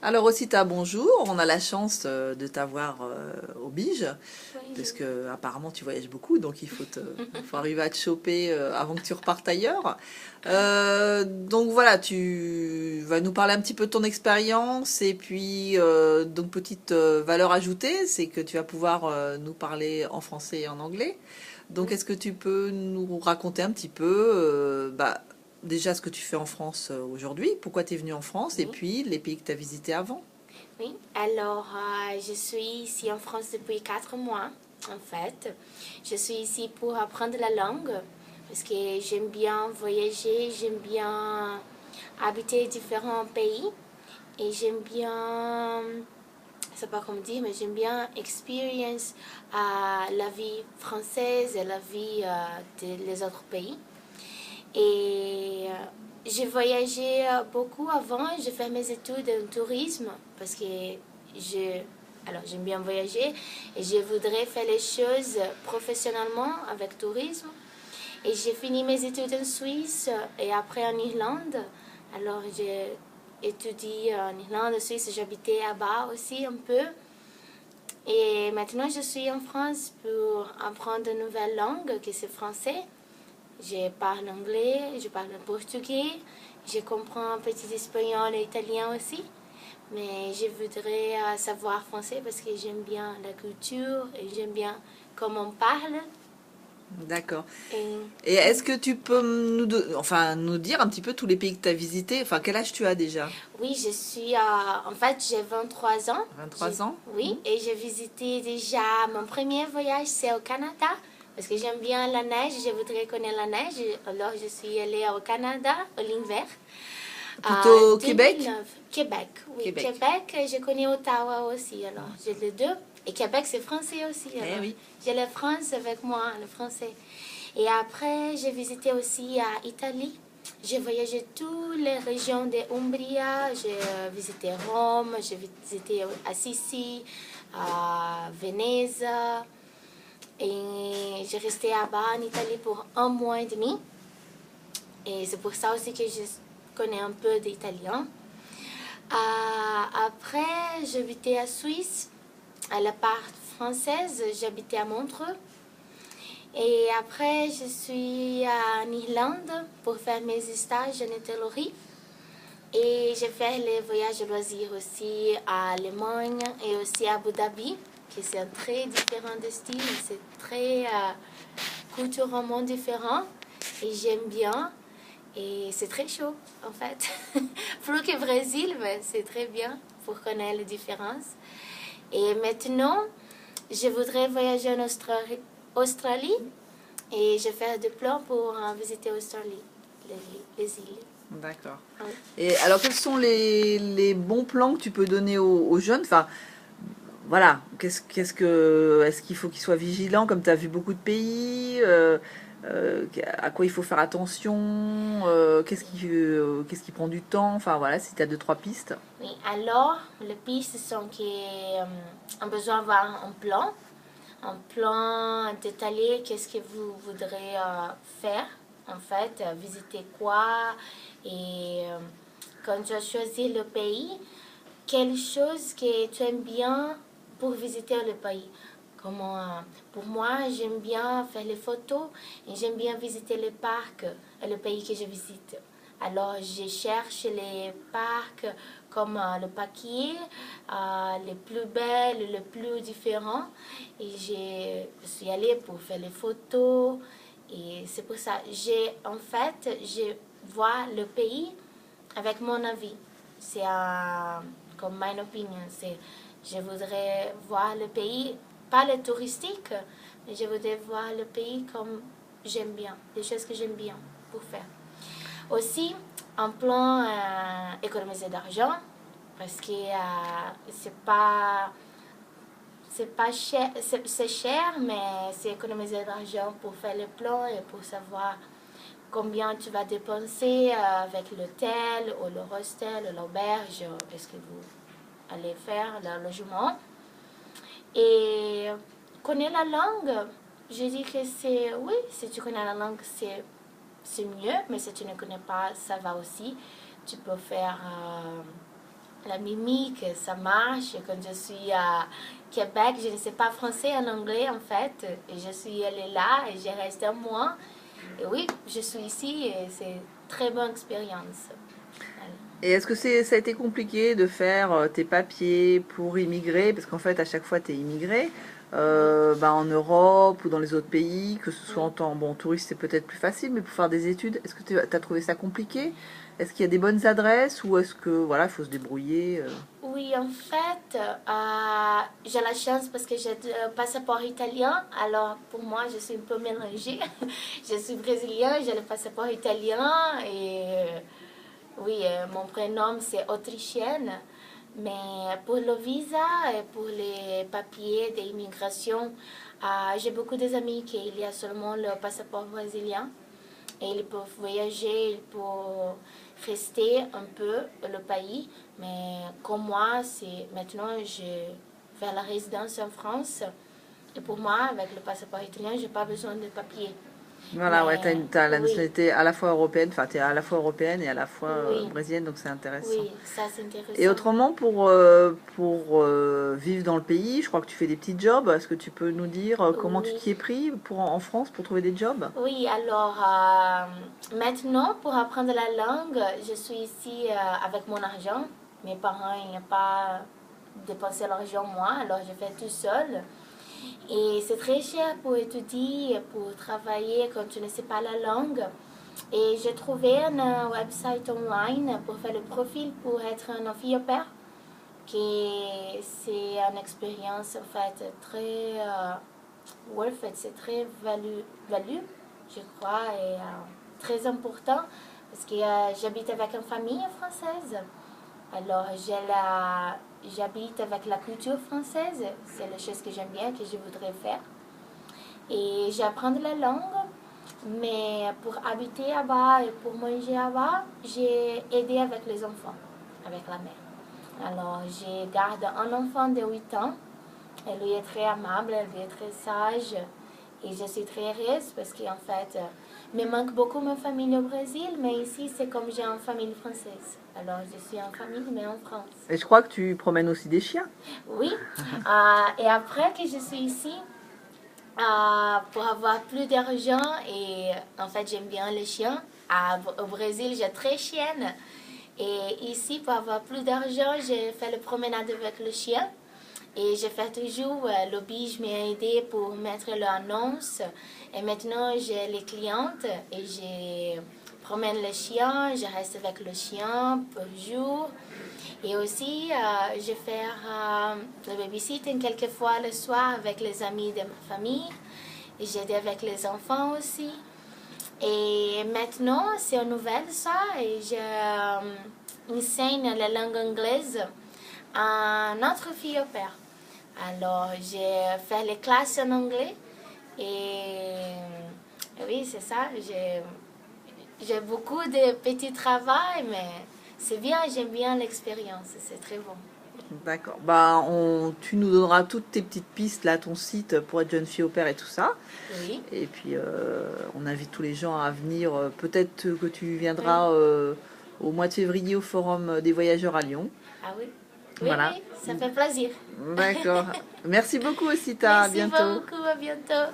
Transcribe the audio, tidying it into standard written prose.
Alors Osita, bonjour. On a la chance de t'avoir au Bige, Oui, parce que apparemment tu voyages beaucoup, donc faut arriver à te choper avant que tu repartes ailleurs. Donc voilà, tu vas nous parler un petit peu de ton expérience et puis donc petite valeur ajoutée, c'est que tu vas pouvoir nous parler en français et en anglais. Donc oui, est-ce que tu peux nous raconter un petit peu déjà ce que tu fais en France aujourd'hui, pourquoi tu es venu en France et oui, puis les pays que tu as visités avant? oui. Alors, je suis ici en France depuis 4 mois, en fait. Je suis ici pour apprendre la langue parce que j'aime bien voyager, j'aime bien habiter différents pays et j'aime bien, je sais pas comment dire, mais j'aime bien experience la vie française et la vie des autres pays. Et j'ai voyagé beaucoup avant. J'ai fait mes études en tourisme parce que je, alors j'aime bien voyager et je voudrais faire les choses professionnellement avec tourisme. Et j'ai fini mes études en Suisse et après en Irlande. Alors j'ai étudié en Irlande, en Suisse, j'habitais là-bas aussi un peu. Et maintenant je suis en France pour apprendre une nouvelle langue, qui c'est français. Je parle anglais, je parle portugais, je comprends un petit espagnol et italien aussi. Mais je voudrais savoir français parce que j'aime bien la culture et j'aime bien comment on parle. D'accord. Et, Et est-ce que tu peux nous dire un petit peu tous les pays que tu as visités? Enfin, quel âge tu as déjà? oui, je suis, en fait, j'ai 23 ans. 23 ans? Oui, et j'ai visité déjà, mon premier voyage, c'est au Canada. Parce que j'aime bien la neige, je voudrais connaître la neige. Alors, je suis allée au Canada, à l'hiver. À Plutôt Québec? 2009, Québec, oui. Québec. Québec, je connais Ottawa aussi, alors j'ai les deux. Et Québec, c'est français aussi, Eh alors oui. j'ai la France avec moi, le français. Et après, j'ai visité aussi à Italie. J'ai voyagé toutes les régions de Umbria. J'ai visité Rome, j'ai visité Assisi, à Venise. Et j'ai resté là-bas en Italie pour 1 mois et demi. Et c'est pour ça aussi que je connais un peu d'italien. Après, j'habitais à Suisse, à la part française, j'habitais à Montreux. Et après, je suis en Irlande pour faire mes stages en hôtellerie. Et j'ai fait les voyages loisirs aussi à Allemagne et aussi à Abu Dhabi, qui c'est un très différent de style, c'est très culturellement différent. Et j'aime bien. Et c'est très chaud, en fait. Plus que Brésil, mais c'est très bien pour connaître les différences. Et maintenant, je voudrais voyager en Australie et je fais des plans pour visiter Australie, les îles. D'accord. Oui. Et alors, quels sont les bons plans que tu peux donner aux jeunes? Enfin, voilà. Est-ce qu'il faut qu'ils soient vigilants, comme tu as vu beaucoup de pays? À quoi il faut faire attention? Qu'est-ce qui prend du temps? Enfin, voilà, si tu as deux, trois pistes. Oui, alors, les pistes sont qu'on a besoin d'avoir un plan détaillé, qu'est-ce que vous voudrez faire, en fait, visiter quoi, et quand tu as choisi le pays, quelle chose que tu aimes bien pour visiter le pays. Comment, pour moi, j'aime bien faire les photos et j'aime bien visiter les parcs et le pays que je visite. Alors, je cherche les parcs comme le paquet, les plus belles, les plus différents. Et je suis allée pour faire les photos. Et c'est pour ça, en fait, je vois le pays avec mon avis. C'est comme my opinion. Je voudrais voir le pays, pas le touristique, mais je voudrais voir le pays comme j'aime bien, des choses que j'aime bien pour faire. Aussi, un plan économiser d'argent, parce que c'est pas cher, c'est cher, mais c'est économiser d'argent pour faire le plan et pour savoir combien tu vas dépenser avec l'hôtel ou le hostel ou l'auberge, est-ce que vous allez faire le logement. Et connaître la langue, je dis que c'est, oui, si tu connais la langue, c'est mieux, mais si tu ne connais pas, ça va aussi. Tu peux faire la mimique, ça marche. Quand je suis à Québec, je ne sais pas français en anglais en fait. Et je suis allée là et j'ai resté un mois. Et oui, je suis ici et c'est une très bonne expérience. Voilà. Et est-ce que ça a été compliqué de faire tes papiers pour immigrer? Parce qu'en fait, à chaque fois, tu es immigré. Oui, En Europe ou dans les autres pays, que ce soit en oui. tant bon, touriste, c'est peut-être plus facile, mais pour faire des études, est-ce que tu as trouvé ça compliqué? Est-ce qu'il y a des bonnes adresses ou est-ce que voilà, il faut se débrouiller? Oui, en fait, j'ai la chance parce que j'ai le passeport italien. Alors, pour moi, je suis un peu mélangée. Je suis brésilienne, j'ai le passeport italien et oui, mon prénom c'est autrichienne. Mais pour le visa et pour les papiers d'immigration, j'ai beaucoup d'amis qui il y a seulement le passeport brésilien. Et ils peuvent voyager, ils peuvent rester un peu le pays. Mais comme moi, c'est maintenant, je fais la résidence en France. Et pour moi, avec le passeport italien, je n'ai pas besoin de papier. Voilà, ouais, Mais t'as la oui, nationalité à la fois européenne, enfin, t'es à la fois européenne et à la fois oui, brésilienne, donc c'est intéressant. oui, ça c'est Et intéressant. autrement, pour vivre dans le pays, je crois que tu fais des petits jobs. Est-ce que tu peux nous dire comment tu Oui. t'y es pris en France pour trouver des jobs? Oui, alors maintenant, pour apprendre la langue, je suis ici avec mon argent. Mes parents, ils n'ont pas dépensé l'argent moi, alors je fais tout seul. Et c'est très cher pour étudier, pour travailler quand tu ne sais pas la langue. Et j'ai trouvé un website online pour faire le profil pour être un fille au pair, qui c'est une expérience en fait très worth it, c'est très value, je crois, et très important parce que j'habite avec une famille française. Alors, j'habite avec la culture française, c'est la chose que j'aime bien, que je voudrais faire. Et j'apprends la langue, mais pour habiter là-bas et pour manger là-bas, j'ai aidé avec les enfants, avec la mère. Alors, j'ai gardé un enfant de 8 ans. Elle lui est très amable, elle lui est très sage. Et je suis très heureuse parce qu'en fait, me manque beaucoup ma famille au Brésil, mais ici, c'est comme j'ai une famille française. Alors, je suis en famille, mais en France. Et je crois que tu promènes aussi des chiens. Oui. Et après que je suis ici, pour avoir plus d'argent, et en fait, j'aime bien les chiens. Au Brésil, j'ai 13 chiennes. Et ici, pour avoir plus d'argent, j'ai fait le promenade avec le chien. Et je fais toujours le lobby, je m'ai aidé pour mettre l'annonce. Et maintenant, j'ai les clientes et je promène le chien, je reste avec le chien pour jour. Et aussi, je fais le babysitting quelquefois le soir avec les amis de ma famille. Et j'aide avec les enfants aussi. Et maintenant, c'est une nouvelle ça, et j'enseigne la langue anglaise à notre fille au père. Alors, j'ai fait les classes en anglais et oui, c'est ça. J'ai beaucoup de petits travaux, mais c'est bien, j'aime bien l'expérience, c'est très bon. D'accord. Tu nous donneras toutes tes petites pistes là, ton site pour être jeune fille au père et tout ça. Oui, Et puis on invite tous les gens à venir. Peut-être que tu oui. viendras au mois de février au Forum des voyageurs à Lyon. Ah oui, oui, Voilà. oui, ça fait plaisir. D'accord. Merci beaucoup, Osita. À Merci bientôt. beaucoup, à bientôt.